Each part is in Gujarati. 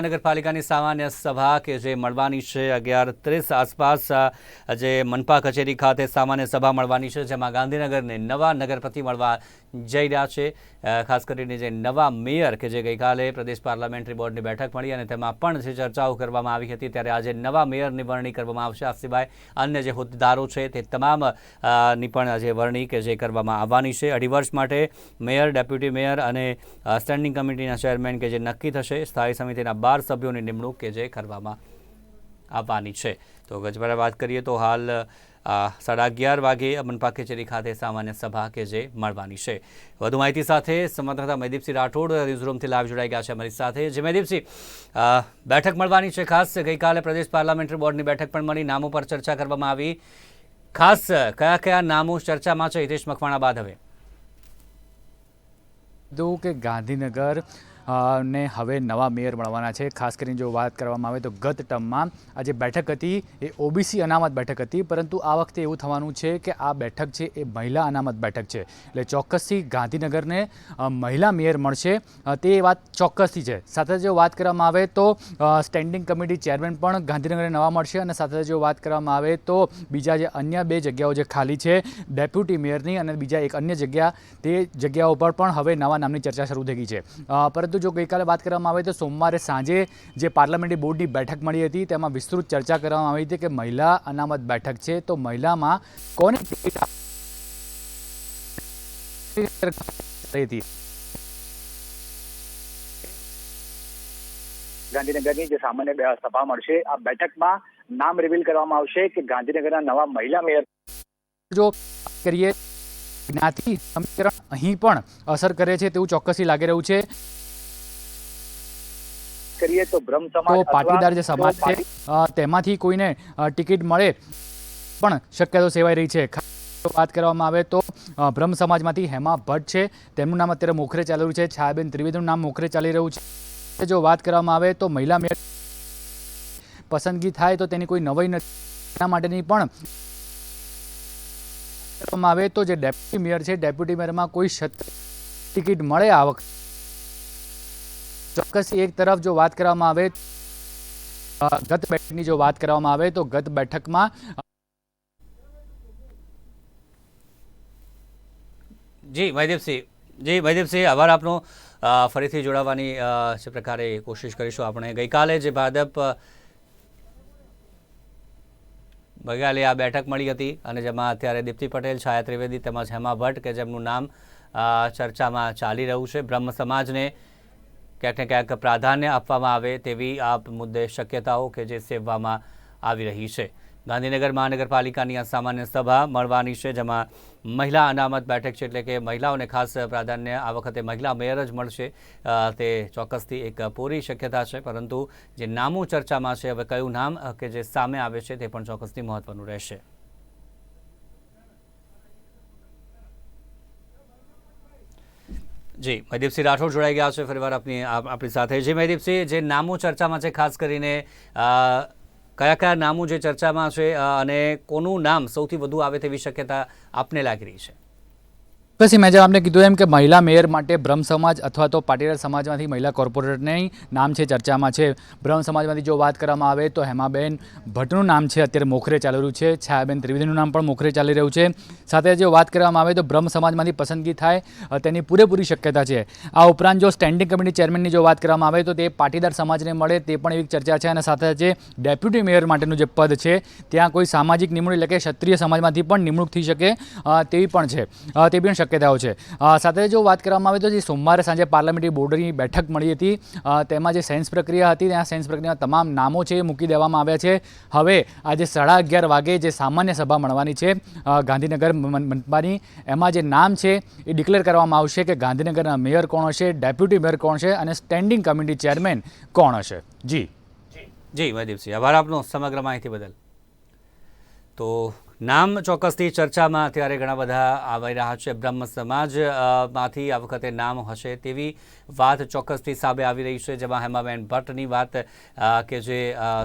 નગરપાલિકાની સામાન્ય સભા કે જે મળવાની છે 11:30 આસપાસ જે મનપા કચેરી ખાતે સામાન્ય સભા મળવાની છે, જેમાં ગાંધીનગરને નવા નગરપતિ મળવા જઈ રહ્યા છે। ખાસ કરીને જે નવા મેયર કે જે ગઈકાલે પ્રદેશ પાર્લામેન્ટરી બોર્ડની બેઠક મળી અને તેમાં પણ જે ચર્ચાઓ કરવામાં આવી હતી, ત્યારે આજે નવા મેયરની વરણી કરવામાં આવશે। આ સિવાય અન્ય જે હોદ્દેદારો છે તે તમામ ની પણ જે વરણી કે જે કરવામાં આવવાની છે। 2.5 વર્ષ માટે મેયર, ડેપ્યુટી મેયર અને સ્ટેન્ડિંગ કમિટીના ચેરમેન કે જે નક્કી થશે। સ્થાયી સમિતિના 12 સભ્યોની નિમણૂક કે જે કરવામાં આવવાની છે। તો ગજબારા વાત કરીએ તો હાલ 11:30 વાગે મનપા કચેરી ખાતે સામાન્ય સભા કે જે મળવાની છે। વધુ માહિતી સાથે સંવાદદાતા મહેદીપસિંહ રાઠોડ ન્યૂઝરૂમથી લાઈવ જોડાઈ ગયા છે અમારી સાથે। જે મહેદીપસિંહ, બેઠક મળવાની છે, ખાસ ગઈકાલે પ્રદેશ પાર્લામેન્ટરી બોર્ડની બેઠક પણ મળી, નામો પર ચર્ચા કરવામાં આવી। ખાસ કયા કયા નામો ચર્ચામાં છે હિતેશ મકવાણા બાદ? હવે કે ગાંધીનગર ને હવે નવા મેયર મળવાના છે। ખાસ કરીને જો વાત કરવામાં આવે તો ગત ટર્મમાં આ જે બેઠક હતી એ ઓબીસી અનામત બેઠક હતી, પરંતુ આ વખતે એવું થવાનું છે કે આ બેઠક છે એ મહિલા અનામત બેઠક છે, એટલે ચોક્કસથી ગાંધીનગરને મહિલા મેયર મળશે, તે વાત ચોક્કસથી છે। સાથે જો વાત કરવામાં આવે તો સ્ટેન્ડિંગ કમિટી ચેરમેન પણ ગાંધીનગરને નવા મળશે, અને સાથે જો વાત કરવામાં આવે તો બીજા જે અન્ય 2 જગ્યાઓ જે ખાલી છે ડેપ્યુટી મેયરની અને બીજા એક અન્ય જગ્યા, તે જગ્યાઓ પર પણ હવે નવા નામની ચર્ચા શરૂ થઈ ગઈ છે। પરંતુ જો ગઈકાલે વાત કરવામાં આવે તો સોમવારે સાંજે જે પાર્લામેન્ટરી બોર્ડની બેઠક મળી હતી તેમાં વિસ્તૃત ચર્ચા કરવામાં આવી હતી કે મહિલા અનામત બેઠક છે તો મહિલામાં કોને ટિકિટ હતી। ગાંધીનગરની જે સામાન્ય સભા મળશે, આ બેઠકમાં નામ રિવીલ કરવામાં આવશે કે ગાંધીનગરના નવા મહિલા મેયર। જો કરીએ જ્ઞાતિ સમીકરણ અહીં પણ અસર કરે છે તેવું ચોક્કસથી લાગી રહ્યું છે। કરીએ તો બ્રહ્મ સમાજ પાટીદાર જે સમાજ છે તેમાંથી કોઈને ટિકિટ મળે પણ શક્યતા સેવાઈ રહી છે। વાત કરવામાં આવે તો બ્રહ્મ સમાજમાંથી હેમા ભટ્ટ છે, તેમનું નામ અત્યારે મોખરે ચાલી રહ્યું છે। છાયાબેન ત્રિવેદીનું નામ મોખરે ચાલી રહ્યું છે। જો વાત કરવામાં આવે તો મહિલા મેયર પસંદગી થાય તો તેની કોઈ નવાઈ નથી, એના માટેની પણ આવે તો જે ડેપ્યુટી મેયર છે, ડેપ્યુટી મેયરમાં કોઈ ટિકિટ મળે આ વખતે ચોક્કસ। એક તરફ જો વાત કરવામાં આવે ગત બેઠકની જો વાત કરવામાં આવે તો ગત બેઠકમાં જી મહેદીપસિંહ, આભાર આપનો। ફરીથી જોડાવાની જે પ્રકારે કોશિશ કરીશું આપણે। ગઈકાલે જે ભાજપ ગઈકાલે આ બેઠક મળી હતી અને જેમાં અત્યારે દીપ્તિ પટેલ, છાયા ત્રિવેદી તેમજ હેમા ભટ્ટ કે જેમનું નામ ચર્ચામાં ચાલી રહ્યું છે। બ્રહ્મ સમાજને ક્યાંક ને ક્યાંક પ્રાધાન્ય આપવામાં આવે તેવી આ મુદ્દે શક્યતાઓ કે જે સેવવામાં આવી રહી છે। ગાંધીનગર મહાનગરપાલિકાની આ સામાન્ય સભા મળવાની છે, જેમાં મહિલા અનામત બેઠક છે, એટલે કે મહિલાઓને ખાસ પ્રાધાન્ય આ વખતે મહિલા મેયર જ મળશે, તે ચોક્કસથી એક પૂરી શક્યતા છે। પરંતુ જે નામો ચર્ચામાં છે, હવે કયું નામ કે જે સામે આવે છે તે પણ ચોક્કસથી મહત્વનું રહેશે। જી મહેદીપસિંહ રાઠોડ જોડાઈ ગયા છે ફરીવાર આપણી સાથે। જી મહેદીપસિંહ, જે નામો ચર્ચામાં છે, ખાસ કરીને કયા કયા નામો જે ચર્ચામાં છે અને કોનું નામ સૌથી વધુ આવે તેવી શક્યતા આપને લાગી રહી છે? પછી મેં જેમ આપને કીધું એમ કે મહિલા મેયર માટે બ્રહ્મ સમાજ અથવા તો પાટીદાર સમાજમાંથી મહિલા કોર્પોરેટરની નામ છે ચર્ચામાં છે। બ્રહ્મ સમાજમાંથી જો વાત કરવામાં આવે તો હેમાબેન ભટ્ટનું નામ છે અત્યારે મોખરે ચાલી રહ્યું છે। છાયાબેન ત્રિવેદીનું નામ પણ મોખરે ચાલી રહ્યું છે। સાથે જો વાત કરવામાં આવે તો બ્રહ્મ સમાજમાંથી પસંદગી થાય તેની પૂરેપૂરી શક્યતા છે। આ ઉપરાંત જો સ્ટેન્ડિંગ કમિટી ચેરમેનની જો વાત કરવામાં આવે તો તે પાટીદાર સમાજને મળે તે પણ એવી ચર્ચા છે, અને સાથે જે ડેપ્યુટી મેયર માટેનું જે પદ છે ત્યાં કોઈ સામાજિક નિમણૂક એટલે કે ક્ષત્રિય સમાજમાંથી પણ નિમણૂક થઈ શકે તેવી પણ છે, તે પણ શક્યતાઓ છે। સાથે જો વાત કરવામાં આવે તો જે સોમવારે સાંજે પાર્લામેન્ટરી બોર્ડની બેઠક મળી હતી તેમાં જે સેન્સ પ્રક્રિયા હતી, ત્યાં સેન્સ પ્રક્રિયામાં તમામ નામો છે એ મૂકી દેવામાં આવ્યા છે। હવે આજે 11:30 વાગે જે સામાન્ય સભા મળવાની છે ગાંધીનગર મનપાની, એમાં જે નામ છે એ ડિક્લેર કરવામાં આવશે કે ગાંધીનગરના મેયર કોણ હશે, ડેપ્યુટી મેયર કોણ છે અને સ્ટેન્ડિંગ કમિટી ચેરમેન કોણ હશે। જી મહેદીપસિંહ, આભાર આપનો સમગ્ર માહિતી બદલ। તો નામ ચોક્કસથી ચર્ચામાં અત્યારે ઘણા બધા આવી રહ્યા છે. બ્રહ્મ સમાજ માંથી આ વખતે નામ હશે તેવી વાત ચોક્કસથી સામે આવી રહી છે, જેમાં હેમાબેન ભટ્ટની વાત કે જે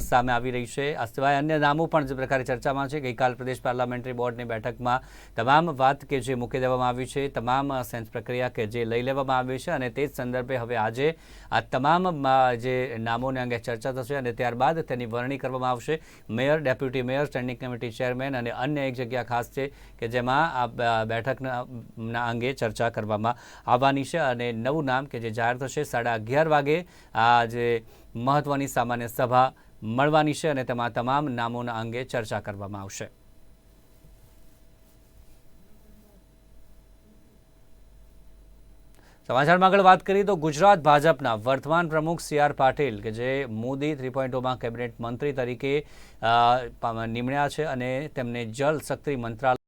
સામે આવી રહી છે. આ સિવાય અન્ય નામો પણ જે પ્રકારે ચર્ચામાં છે. ગઈકાલ પ્રદેશ પાર્લામેન્ટરી બોર્ડની બેઠકમાં તમામ વાત કે જે મૂકી દેવામાં આવી છે, તમામ સેન્સ પ્રક્રિયા કે જે લઈ લેવામાં આવી છે અને તે જ સંદર્ભે હવે આજે આ તમામ જે નામોને અંગે ચર્ચા થશે અને ત્યારબાદ તેની વરણી કરવામાં આવશે. Mayor, deputy mayor, standing committee chairman અને અન્ય એક જગ્યા ખાસ છે કે જેમાં આ બેઠકના અંગે ચર્ચા કરવામાં આવવાની છે અને નવું નામ કે જે જાહેર થશે 11:30 વાગે આ જે મહત્વની સામાન્ય સભા મળવાની છે અને તેમાં તમામ નામોના અંગે ચર્ચા કરવામાં આવશે. સમાચારમાં આગળ વાત કરીએ તો ગુજરાત ભાજપના વર્તમાન પ્રમુખ CR પાટીલ કે જે મોદી 3.0માં કેબિનેટ મંત્રી તરીકે નિમણ્યા છે અને તેમને જલ શક્તિ મંત્રાલય